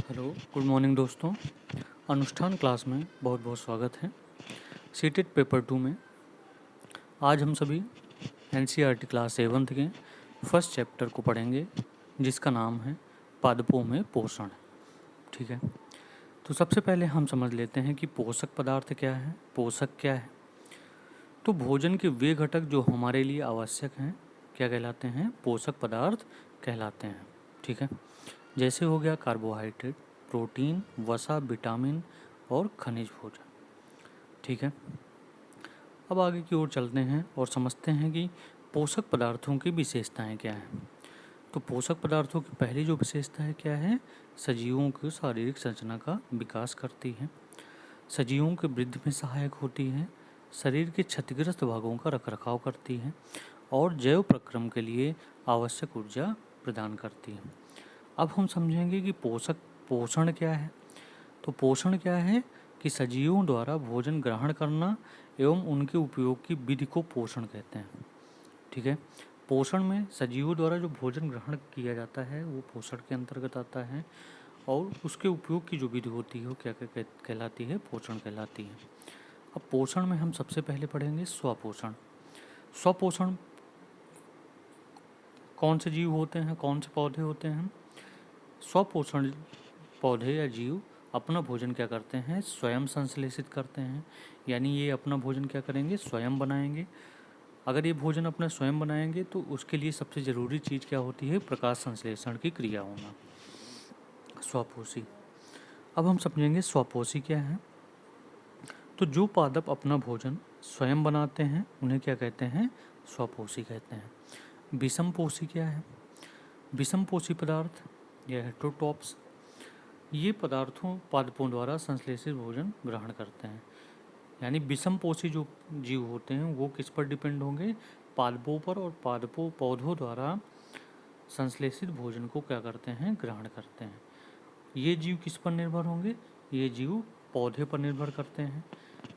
Hello, good morning दोस्तों। अनुष्ठान class में बहुत बहुत स्वागत है। सीटेट पेपर 2 में आज हम सभी एनसीईआरटी क्लास 7 के फर्स्ट चैप्टर को पढ़ेंगे, जिसका नाम है पादपों में पोषण। ठीक है, तो सबसे पहले हम समझ लेते हैं कि पोषक पदार्थ क्या है, पोषक क्या है। तो भोजन के वे घटक जो हमारे लिए आवश्यक हैं क्या कहलाते हैं? पोषक पदार्थ कहलाते हैं। ठीक है, जैसे हो गया कार्बोहाइड्रेट, प्रोटीन, वसा, विटामिन और खनिज भोजन। ठीक है, अब आगे की ओर चलते हैं और समझते हैं कि पोषक पदार्थों की विशेषताएं क्या हैं। तो पोषक पदार्थों की पहली जो विशेषता है क्या है? सजीवों की शारीरिक संरचना का विकास करती है, सजीवों के वृद्धि में सहायक होती है, शरीर के क्षतिग्रस्त भागों का रखरखाव करती है और जैव प्रक्रम के लिए आवश्यक ऊर्जा प्रदान करती है। अब हम समझेंगे कि पोषण क्या है। तो पोषण क्या है कि सजीवों द्वारा भोजन ग्रहण करना एवं उनके उपयोग की विधि को पोषण कहते हैं। ठीक है, पोषण में सजीवों द्वारा जो भोजन ग्रहण किया जाता है वो पोषण के अंतर्गत आता है और उसके उपयोग की जो विधि होती है वो क्या क्या कहलाती है? पोषण कहलाती है। अब पोषण में हम सबसे पहले पढ़ेंगे स्वपोषण। स्वपोषण कौन से जीव होते हैं, कौन से पौधे होते हैं? स्वपोषण पौधे या जीव अपना भोजन क्या करते हैं? स्वयं संश्लेषित करते हैं। यानी ये अपना भोजन क्या करेंगे? स्वयं बनाएंगे। अगर ये भोजन अपना स्वयं बनाएंगे तो उसके लिए सबसे ज़रूरी चीज़ क्या होती है? प्रकाश संश्लेषण की क्रिया होना, स्वपोषी। अब हम समझेंगे स्वपोषी क्या है। तो जो पादप अपना भोजन स्वयं बनाते हैं उन्हें क्या कहते हैं? स्वपोषी कहते हैं। विषमपोषी क्या है? विषमपोषी पदार्थ या हेटेरोट्रॉप्स, ये पदार्थों पादपों द्वारा संश्लेषित भोजन ग्रहण करते हैं। यानी विषमपोषी जो जीव होते हैं वो किस पर डिपेंड होंगे? पादपों पर, और पादपों पौधों द्वारा संश्लेषित भोजन को क्या करते हैं? ग्रहण करते हैं। ये जीव किस पर निर्भर होंगे? ये जीव पौधे पर निर्भर करते हैं।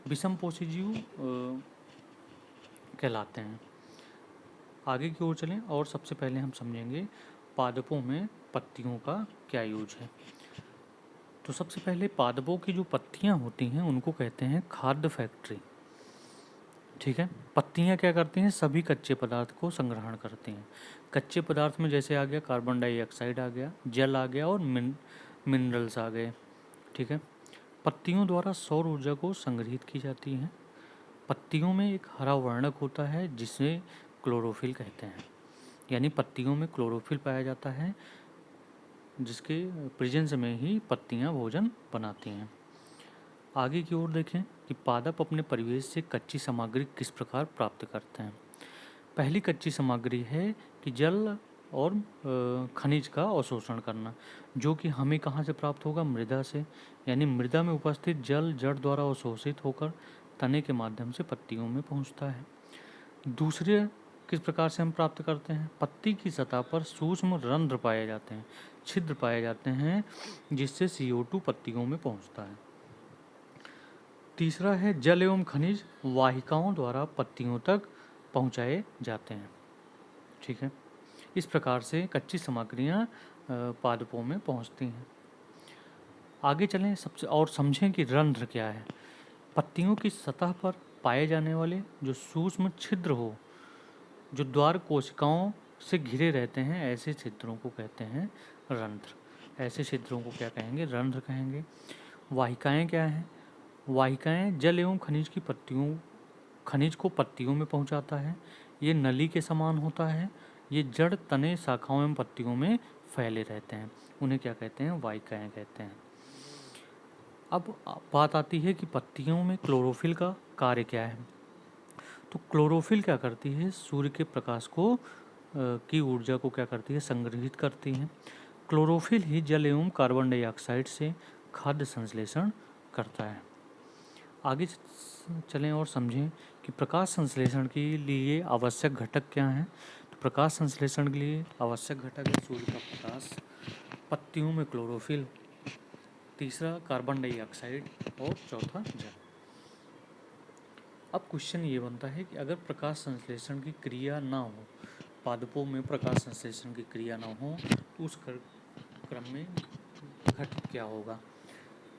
विषमपोषी जीव कहलाते हैं। आगे की ओर चलें और सबसे पहले हम समझेंगे पादपों में पत्तियों का क्या यूज है। तो सबसे पहले पादपों की जो पत्तियां होती हैं उनको कहते हैं खाद्य फैक्ट्री। ठीक है, पत्तियां क्या करती हैं? सभी कच्चे पदार्थ को संग्रहण करती हैं। कच्चे पदार्थ में जैसे आ गया कार्बन डाइऑक्साइड, आ गया जल, आ गया और मिनरल्स आ गए। ठीक है, पत्तियों द्वारा सौर ऊर्जा को संग्रहित की जाती है। पत्तियों में एक हरा वर्णक होता है जिसे क्लोरोफिल कहते हैं। यानी पत्तियों में क्लोरोफिल पाया जाता है जिसके प्रेजेंस में ही पत्तियां भोजन बनाती हैं। आगे की ओर देखें कि पादप अपने परिवेश से कच्ची सामग्री किस प्रकार प्राप्त करते हैं। पहली कच्ची सामग्री है कि जल और खनिज का अवशोषण करना, जो कि हमें कहाँ से प्राप्त होगा? मृदा से। यानी मृदा में उपस्थित जल जड़ द्वारा अवशोषित होकर तने के माध्यम से पत्तियों में पहुँचता है। दूसरे किस प्रकार से हम प्राप्त करते हैं? पत्ती की सतह पर सूक्ष्म रंध्र पाए जाते हैं, छिद्र पाए जाते हैं, जिससे CO2 पत्तियों में पहुँचता है। तीसरा है जल एवं खनिज वाहिकाओं द्वारा पत्तियों तक पहुंचाए जाते हैं। ठीक है, इस प्रकार से कच्ची सामग्रियां पादपों में पहुंचती हैं। आगे चलें सबसे और समझें कि रंध्र क्या है। पत्तियों की सतह पर पाए जाने वाले जो सूक्ष्म छिद्र हो, जो द्वार कोशिकाओं से घिरे रहते हैं, ऐसे छिद्रों को कहते हैं रंध्र। ऐसे छिद्रों को क्या कहेंगे? रंध्र कहेंगे। वाहिकाएं क्या हैं? वाहिकाएं जल एवं खनिज को पत्तियों में पहुंचाता है। ये नली के समान होता है। ये जड़, तने, शाखाओं एवं पत्तियों में फैले रहते हैं। उन्हें क्या कहते हैं? वाहिकाएं कहते हैं। अब बात आती है कि पत्तियों में क्लोरोफिल का कार्य क्या है। तो क्लोरोफिल क्या करती है? सूर्य के प्रकाश को की ऊर्जा को क्या करती है? संग्रहित करती है। क्लोरोफिल ही जल एवं कार्बन डाइऑक्साइड से खाद्य संश्लेषण करता है। आगे चलें और समझें कि प्रकाश संश्लेषण के लिए आवश्यक घटक क्या हैं। तो प्रकाश संश्लेषण के लिए आवश्यक घटक है सूर्य का प्रकाश, पत्तियों में क्लोरोफिल, तीसरा कार्बन डाइऑक्साइड और चौथा जल। अब क्वेश्चन ये बनता है कि अगर प्रकाश संश्लेषण की क्रिया ना हो, पादपों में प्रकाश संश्लेषण की क्रिया ना हो, तो उस क्रम में घटित क्या होगा।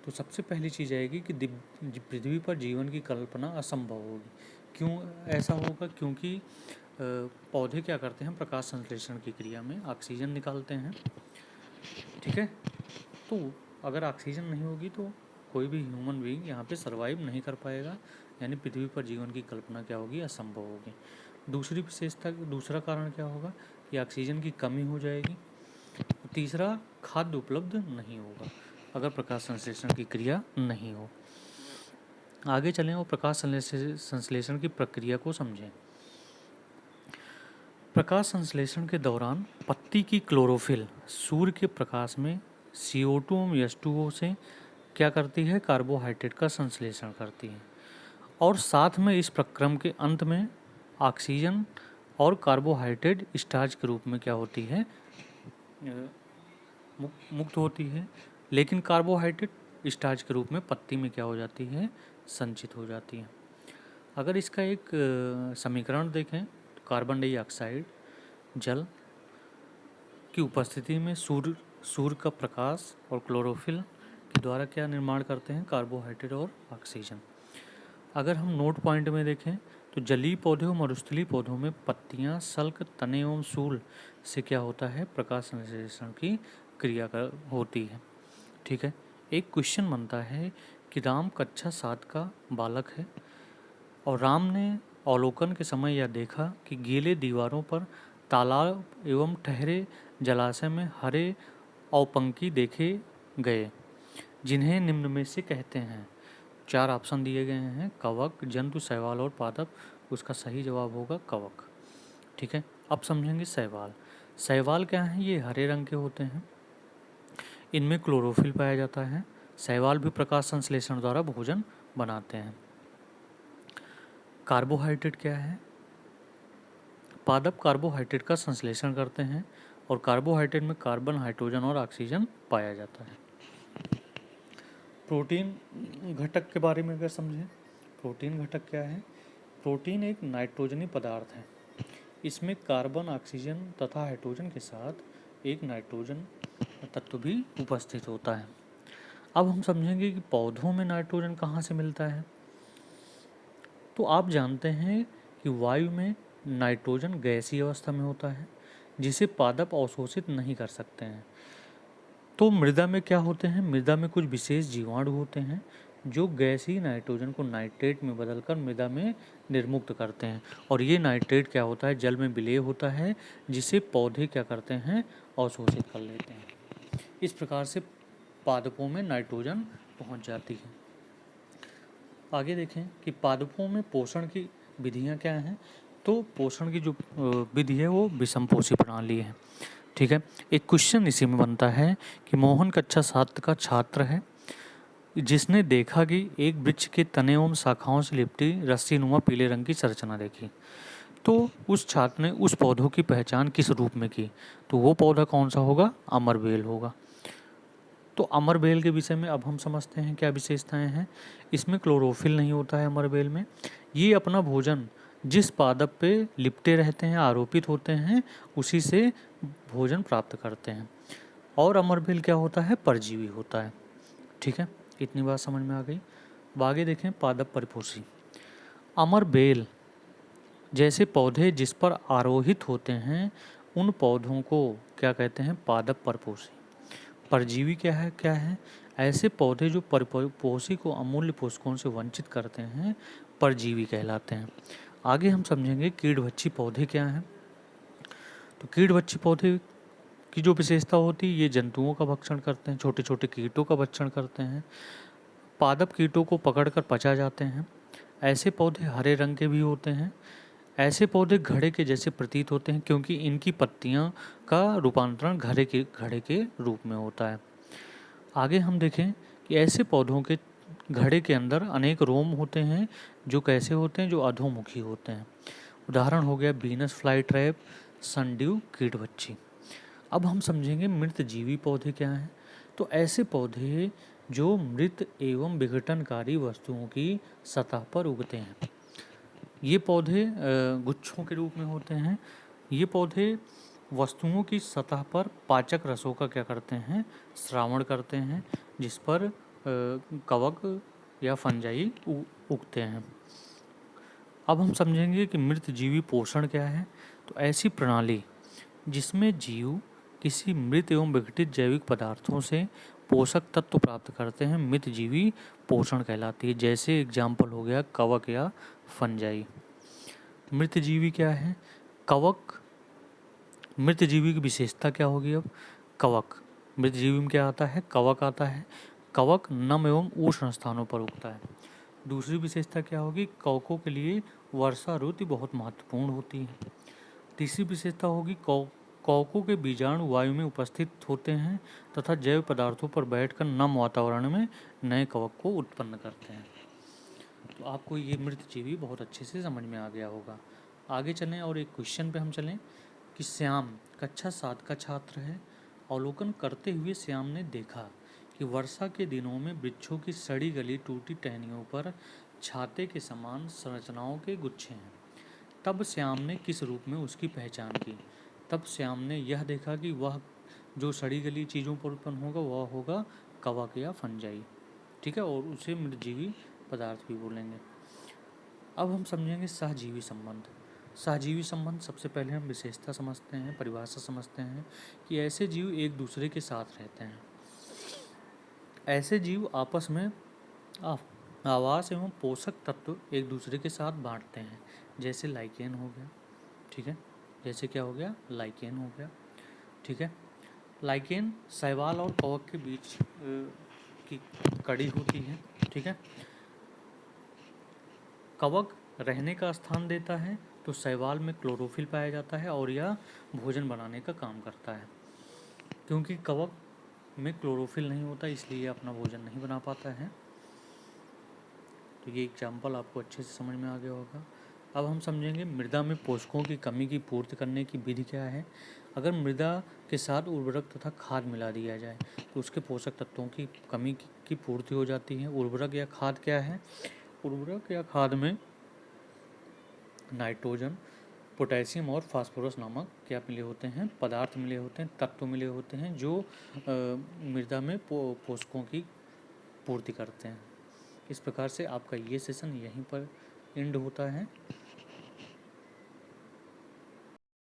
तो सबसे पहली चीज़ आएगी कि पृथ्वी पर जीवन की कल्पना असंभव होगी। क्यों ऐसा होगा? क्योंकि पौधे क्या करते हैं, प्रकाश संश्लेषण की क्रिया में ऑक्सीजन निकालते हैं। ठीक है, तो अगर ऑक्सीजन नहीं होगी तो कोई भी ह्यूमन बीइंग यहाँ पे सरवाइव नहीं कर पाएगा, यानी पृथ्वी पर जीवन की कल्पना क्या होगी, असंभव होगी। दूसरी विशेषता, दूसरा कारण क्या होगा कि ऑक्सीजन की कमी हो जाएगी। तीसरा, खाद्य उपलब्ध नहीं होगा अगर प्रकाश संश्लेषण की क्रिया नहीं हो। आगे चलें और प्रकाश संश्लेषण की प्रक्रिया को समझें। प्रकाश संश्लेषण के दौरान पत्ती की क्लोरोफिल सूर्य के प्रकाश में CO2 और H2O से क्या करती है, कार्बोहाइड्रेट का संश्लेषण करती है, और साथ में इस प्रक्रम के अंत में ऑक्सीजन और कार्बोहाइड्रेट स्टार्च के रूप में क्या होती है, मुक्त होती है। लेकिन कार्बोहाइड्रेट स्टार्च के रूप में पत्ती में क्या हो जाती है, संचित हो जाती है। अगर इसका एक समीकरण देखें तो कार्बन डाइऑक्साइड जल की उपस्थिति में सूर्य का प्रकाश और क्लोरोफिल के द्वारा क्या निर्माण करते हैं, कार्बोहाइड्रेट और ऑक्सीजन। अगर हम नोट पॉइंट में देखें तो जलीय पौधों और मरुस्थलीय पौधों में पत्तियां, सल्क, तने एवं सूल से क्या होता है, प्रकाश संश्लेषण की क्रिया होती है। ठीक है, एक क्वेश्चन बनता है कि राम कक्षा 7 का बालक है और राम ने अवलोकन के समय यह देखा कि गीले दीवारों पर तालाब एवं ठहरे जलाशय में हरे अवपंकी देखे गए, जिन्हें निम्न में से कहते हैं। 4 ऑप्शन दिए गए हैं, कवक, जंतु, शैवाल और पादप। उसका सही जवाब होगा कवक। ठीक है, अब समझेंगे शैवाल। शैवाल क्या है, ये हरे रंग के होते हैं, इनमें क्लोरोफिल पाया जाता है। शैवाल भी प्रकाश संश्लेषण द्वारा भोजन बनाते हैं। कार्बोहाइड्रेट क्या है, पादप कार्बोहाइड्रेट का संश्लेषण करते हैं और कार्बोहाइड्रेट में कार्बन, हाइड्रोजन और ऑक्सीजन पाया जाता है। प्रोटीन घटक के बारे में अगर समझें, प्रोटीन घटक क्या है, प्रोटीन एक नाइट्रोजनी पदार्थ है। इसमें कार्बन, ऑक्सीजन तथा हाइड्रोजन के साथ एक नाइट्रोजन तत्व भी उपस्थित होता है। अब हम समझेंगे कि पौधों में नाइट्रोजन कहाँ से मिलता है। तो आप जानते हैं कि वायु में नाइट्रोजन गैसीय अवस्था में होता है, जिसे पादप अवशोषित नहीं कर सकते हैं। तो मृदा में क्या होते हैं, मृदा में कुछ विशेष जीवाणु होते हैं जो गैसीय नाइट्रोजन को नाइट्रेट में बदलकर मृदा में निर्मुक्त करते हैं, और ये नाइट्रेट क्या होता है, जल में विलेय होता है, जिसे पौधे क्या करते हैं, अवशोषित कर लेते हैं। इस प्रकार से पादपों में नाइट्रोजन पहुंच जाती है। आगे देखें कि पादपों में पोषण की विधियां क्या हैं। तो पोषण की जो विधि है वो विषमपोषी प्रणाली है। ठीक है, एक क्वेश्चन इसी में बनता है कि मोहन कक्षा 7 का छात्र है, जिसने देखा कि एक वृक्ष के तने एवं शाखाओं से लिपटी रस्सीनुमा पीले रंग की संरचना देखी। तो उस छात्र ने उस पौधों की पहचान किस रूप में की। तो वो पौधा कौन सा होगा, अमरबेल होगा। तो अमरबेल के विषय में अब हम समझते हैं क्या विशेषताएं हैं। इसमें क्लोरोफिल नहीं होता है अमरबेल में। ये अपना भोजन जिस पादप पे लिपटे रहते हैं, आरोपित होते हैं, उसी से भोजन प्राप्त करते हैं। और अमरबेल क्या होता है, परजीवी होता है। ठीक है, इतनी बात समझ में आ गई। अब आगे देखें, पादप परिपोषी। अमरबेल जैसे पौधे जिस पर आरोहित होते हैं, उन पौधों को क्या कहते हैं, पादप परिपोषी। परजीवी क्या है, ऐसे पौधे जो परिपोषी को अमूल्य पोषकों से वंचित करते हैं, परजीवी कहलाते हैं। आगे हम समझेंगे कीड़भक्षी पौधे क्या हैं। तो कीड़भक्षी पौधे की जो विशेषता होती है, ये जंतुओं का भक्षण करते हैं, छोटे छोटे कीटों का भक्षण करते हैं, पादप कीटों को पकड़कर पचा जाते हैं। ऐसे पौधे हरे रंग के भी होते हैं। ऐसे पौधे घड़े के जैसे प्रतीत होते हैं, क्योंकि इनकी पत्तियां का रूपांतरण घड़े के रूप में होता है। आगे हम देखें कि ऐसे पौधों के घड़े के अंदर अनेक रोम होते हैं, जो कैसे होते हैं, जो अधोमुखी होते हैं। उदाहरण हो गया वीनस फ्लाई ट्रैप, सनड्यू कीटभक्षी। अब हम समझेंगे मृत जीवी पौधे क्या हैं। तो ऐसे पौधे जो मृत एवं विघटनकारी वस्तुओं की सतह पर उगते हैं। ये पौधे गुच्छों के रूप में होते हैं। ये पौधे वस्तुओं की सतह पर पाचक रसों का क्या करते हैं, श्रावण करते हैं, जिस पर कवक या फंजाई उगते हैं। अब हम समझेंगे कि मृत जीवी पोषण क्या है। तो ऐसी प्रणाली जिसमें जीव किसी मृत एवं विघटित जैविक पदार्थों से पोषक तत्व प्राप्त करते हैं, मृत जीवी पोषण कहलाती है। जैसे एग्जाम्पल हो गया कवक या फंजाई। मृत जीवी क्या है? कवक। मृत जीवी की विशेषता क्या होगी? अब कवक, मृत जीवी में क्या आता है? कवक आता है। कवक नम एवं उष्ण स्थानों पर उगता है। दूसरी विशेषता क्या होगी? कवकों के लिए वर्षा ऋतु बहुत महत्वपूर्ण होती है। तीसरी विशेषता होगी कवकों के बीजाणु वायु में उपस्थित होते हैं तथा जैव पदार्थों पर बैठकर नम वातावरण में नए कवक को उत्पन्न करते हैं। तो आपको ये मृत जीवी बहुत अच्छे से समझ में आ गया होगा। आगे चलें और एक क्वेश्चन पे हम चलें कि श्याम कक्षा 7 का छात्र है। अवलोकन करते हुए श्याम ने देखा कि वर्षा के दिनों में वृक्षों की सड़ी गली टूटी टहनियों पर छाते के समान संरचनाओं के गुच्छे हैं। तब श्याम ने किस रूप में उसकी पहचान की? तब श्याम ने यह देखा कि वह जो सड़ी गली चीज़ों पर उत्पन्न होगा वह होगा कवक या फंजाई। ठीक है, और उसे मृतजीवी पदार्थ भी बोलेंगे। अब हम समझेंगे सहजीवी संबंध। सहजीवी संबंध सबसे पहले हम विशेषता समझते हैं, परिभाषा समझते हैं कि ऐसे जीव एक दूसरे के साथ रहते हैं। ऐसे जीव आपस में आवास एवं पोषक तत्व एक दूसरे के साथ बांटते हैं। जैसे लाइकेन हो गया। ठीक है, जैसे क्या हो गया? लाइकेन हो गया। ठीक है, लाइकेन शैवाल और कवक के बीच की कड़ी होती है। ठीक है, कवक रहने का स्थान देता है तो शैवाल में क्लोरोफिल पाया जाता है और यह भोजन बनाने का काम करता है। क्योंकि कवक में क्लोरोफिल नहीं होता इसलिए अपना भोजन नहीं बना पाता है। तो ये एग्जाम्पल आपको अच्छे से समझ में आ गया होगा। अब हम समझेंगे मृदा में पोषकों की कमी की पूर्ति करने की विधि क्या है। अगर मृदा के साथ उर्वरक तथा खाद मिला दिया जाए तो उसके पोषक तत्वों की कमी की पूर्ति हो जाती है। उर्वरक या खाद क्या है? उर्वरक या खाद में नाइट्रोजन, पोटेशियम और फास्फोरस नामक क्या मिले होते हैं? पदार्थ मिले होते हैं, तत्व मिले होते हैं जो मृदा में पोषकों की पूर्ति करते हैं। इस प्रकार से आपका ये सेशन यहीं पर एंड होता है।